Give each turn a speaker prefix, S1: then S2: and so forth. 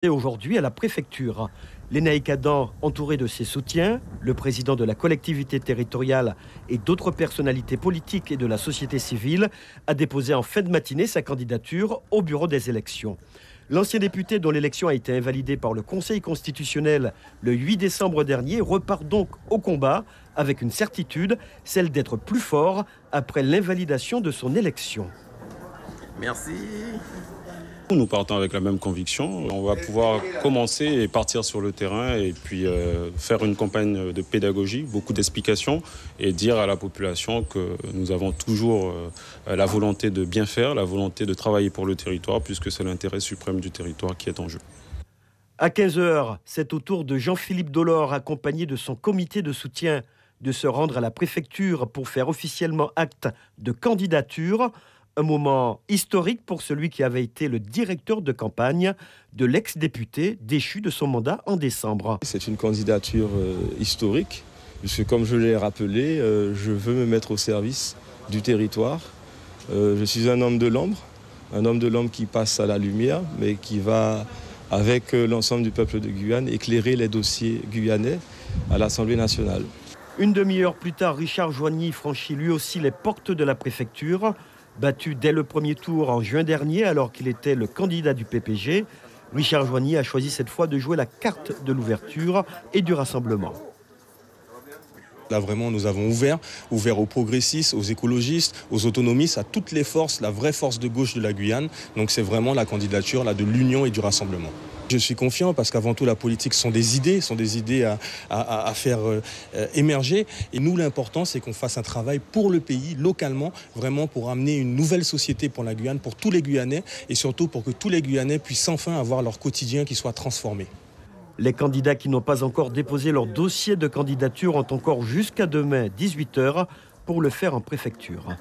S1: Et aujourd'hui à la préfecture. Lénaïck Adam, entouré de ses soutiens, le président de la collectivité territoriale et d'autres personnalités politiques et de la société civile, a déposé en fin de matinée sa candidature au bureau des élections. L'ancien député dont l'élection a été invalidée par le Conseil constitutionnel le 8 décembre dernier repart donc au combat avec une certitude, celle d'être plus fort après l'invalidation de son élection.
S2: Merci.
S3: Nous partons avec la même conviction. On va pouvoir commencer et partir sur le terrain et puis faire une campagne de pédagogie, beaucoup d'explications et dire à la population que nous avons toujours la volonté de bien faire, la volonté de travailler pour le territoire puisque c'est l'intérêt suprême du territoire qui est en jeu.
S1: À 15h, c'est au tour de Jean-Philippe Dolor, accompagné de son comité de soutien, de se rendre à la préfecture pour faire officiellement acte de candidature. Un moment historique pour celui qui avait été le directeur de campagne de l'ex-député déchu de son mandat en décembre.
S4: C'est une candidature historique, puisque comme je l'ai rappelé, je veux me mettre au service du territoire. Je suis un homme de l'ombre qui passe à la lumière, mais qui va, avec l'ensemble du peuple de Guyane, éclairer les dossiers guyanais à l'Assemblée nationale.
S1: Une demi-heure plus tard, Richard Joigny franchit lui aussi les portes de la préfecture. Battu dès le premier tour en juin dernier, alors qu'il était le candidat du PPG, Richard Joigny a choisi cette fois de jouer la carte de l'ouverture et du rassemblement.
S5: Là vraiment nous avons ouvert aux progressistes, aux écologistes, aux autonomistes, à toutes les forces, la vraie force de gauche de la Guyane. Donc c'est vraiment la candidature là, de l'union et du rassemblement. Je suis confiant parce qu'avant tout la politique sont des idées à faire émerger. Et nous l'important c'est qu'on fasse un travail pour le pays, localement, vraiment pour amener une nouvelle société pour la Guyane, pour tous les Guyanais et surtout pour que tous les Guyanais puissent enfin avoir leur quotidien qui soit transformé.
S1: Les candidats qui n'ont pas encore déposé leur dossier de candidature ont encore jusqu'à demain 18h pour le faire en préfecture.